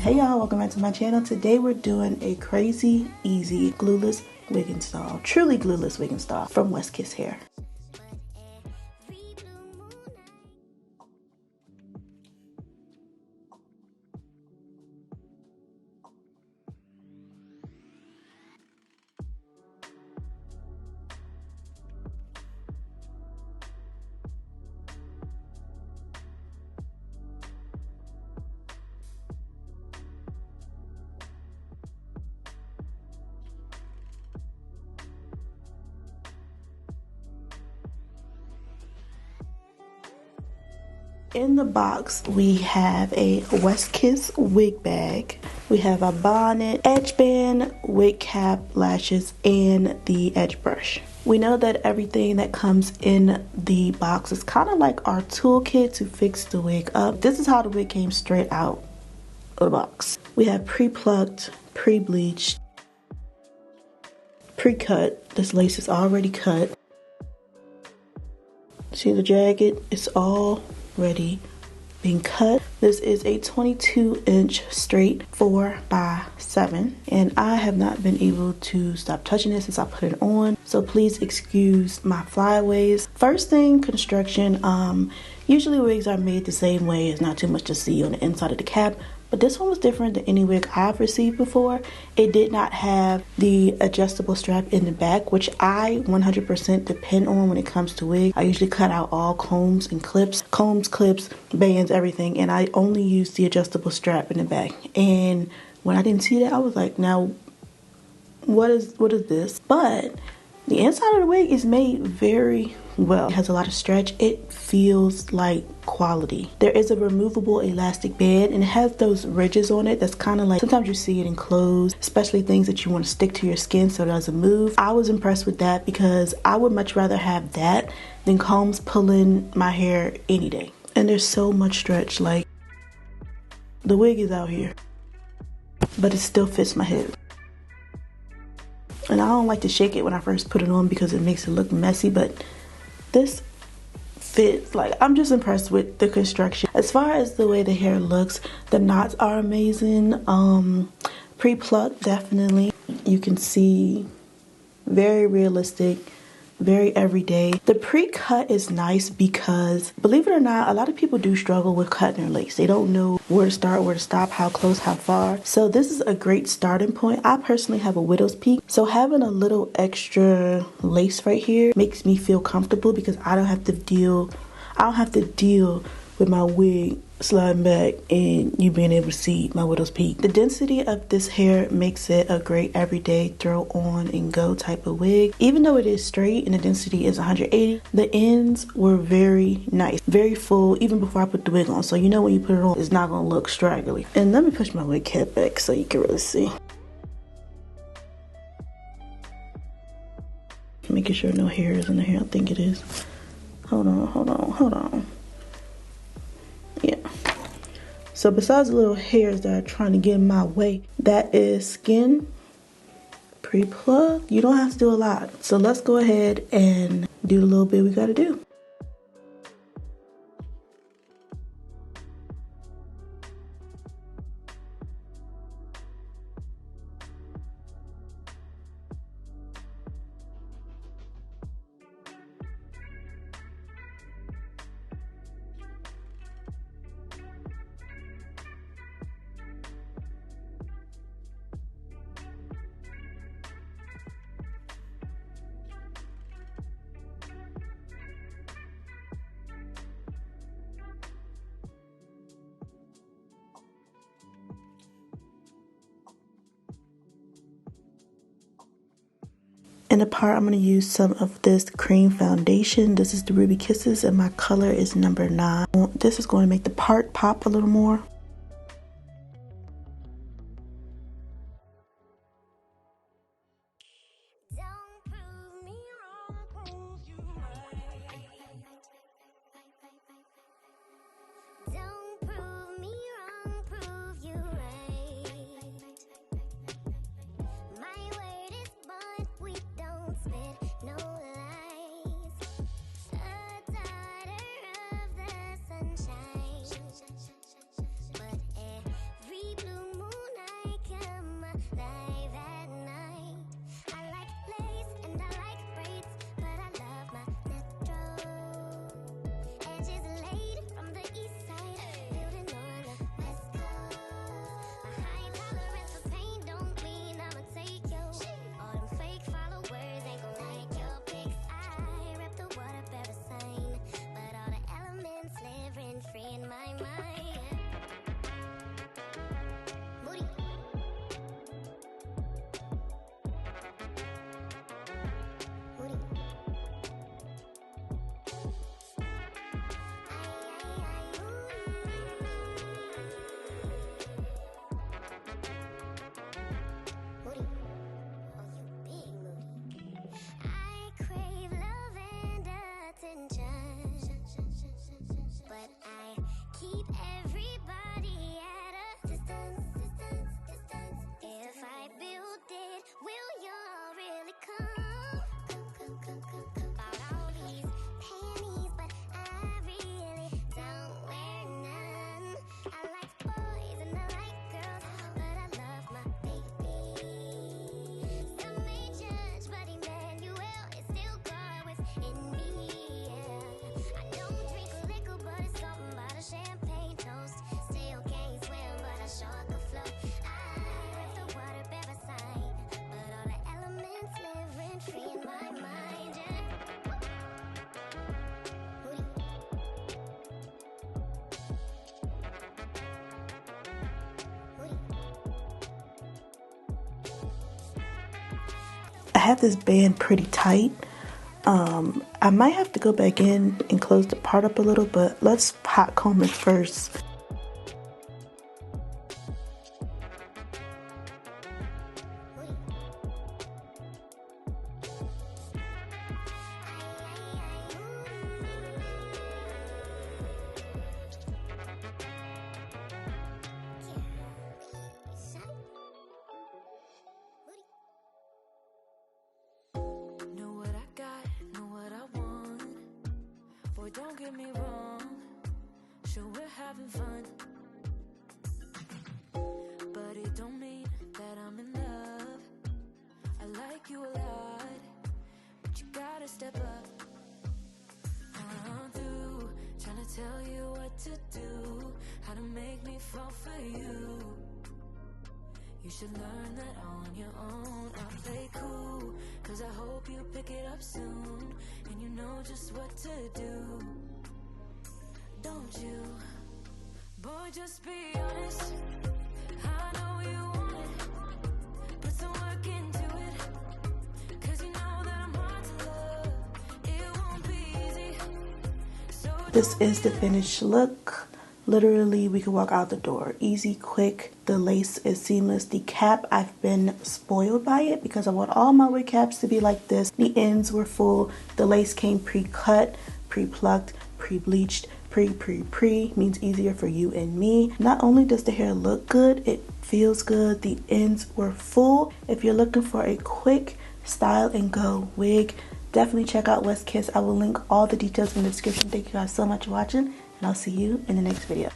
Hey y'all, welcome back to my channel. Today we're doing a crazy easy glueless wig install, truly glueless wig install from West Kiss Hair. In the box, we have a West Kiss wig bag. We have a bonnet, edge band, wig cap, lashes, and the edge brush. We know that everything that comes in the box is kind of like our toolkit to fix the wig up. This is how the wig came straight out of the box. We have pre-plucked, pre-bleached, pre-cut. This lace is already cut. See the jagged? It's all ready being cut. This is a 22-inch straight 4x7, and I have not been able to stop touching it since I put it on, so please excuse my flyaways. First thing, construction. Usually wigs are made the same way. It's not too much to see on the inside of the cap, but this one was different than any wig I've received before. It did not have the adjustable strap in the back, which I 100% depend on when it comes to wigs. I usually cut out all combs and clips, clips, bands, everything, and I only use the adjustable strap in the back. And when I didn't see that, I was like, now what is this? But the inside of the wig is made very well. It has a lot of stretch. It feels like quality. There is a removable elastic band, and it has those ridges on it that's kind of like, sometimes you see it in clothes, especially things that you want to stick to your skin so it doesn't move. I was impressed with that because I would much rather have that than combs pulling my hair any day. And there's so much stretch. Like, the wig is out here, but it still fits my head. And I don't like to shake it when I first put it on because it makes it look messy, but this fits. Like, I'm just impressed with the construction. As far as the way the hair looks, the knots are amazing. Pre-plucked, definitely. You can see very realistic, very everyday. The pre-cut is nice because, believe it or not, a lot of people do struggle with cutting their lace. They don't know where to start, where to stop, how close, how far. So this is a great starting point. I personally have a widow's peak, so having a little extra lace right here makes me feel comfortable because I don't have to deal with my wig sliding back and you being able to see my widow's peak. The density of this hair makes it a great everyday throw on and go type of wig. Even though it is straight and the density is 180, the ends were very nice, very full even before I put the wig on. So you know when you put it on, it's not gonna look straggly. And let me push my wig cap back so you can really see. Making sure no hair is in the hair. I think it is. Hold on. Yeah. So besides the little hairs that are trying to get in my way, that is skin, pre-plucked. You don't have to do a lot. So let's go ahead and do the little bit we gotta do. In the part, I'm going to use some of this cream foundation. This is the Ruby Kisses, and my color is number 9. This is going to make the part pop a little more. I have this band pretty tight. I might have to go back in and close the part up a little, but let's hot comb it first. Don't get me wrong, sure we're having fun, but it don't mean that I'm in love. I like you a lot, but you gotta step up. I'm through trying to tell you what to do, how to make me fall for you. You should learn that on your own. I'll play cool, cause I hope you pick it up soon, and you know just what to do. Don't you? Boy, just be honest. I know you want it. Put some work into it, cause you know that I'm hard to love. It won't be easy. So this is the finished look. Literally, we could walk out the door. Easy, quick. The lace is seamless. The cap, I've been spoiled by it because I want all my wig caps to be like this. The ends were full. The lace came pre-cut, pre-plucked, pre-bleached. Pre means easier for you and me. Not only does the hair look good, it feels good. The ends were full. If you're looking for a quick style and go wig, definitely check out West Kiss. I will link all the details in the description. Thank you guys so much for watching, and I'll see you in the next video.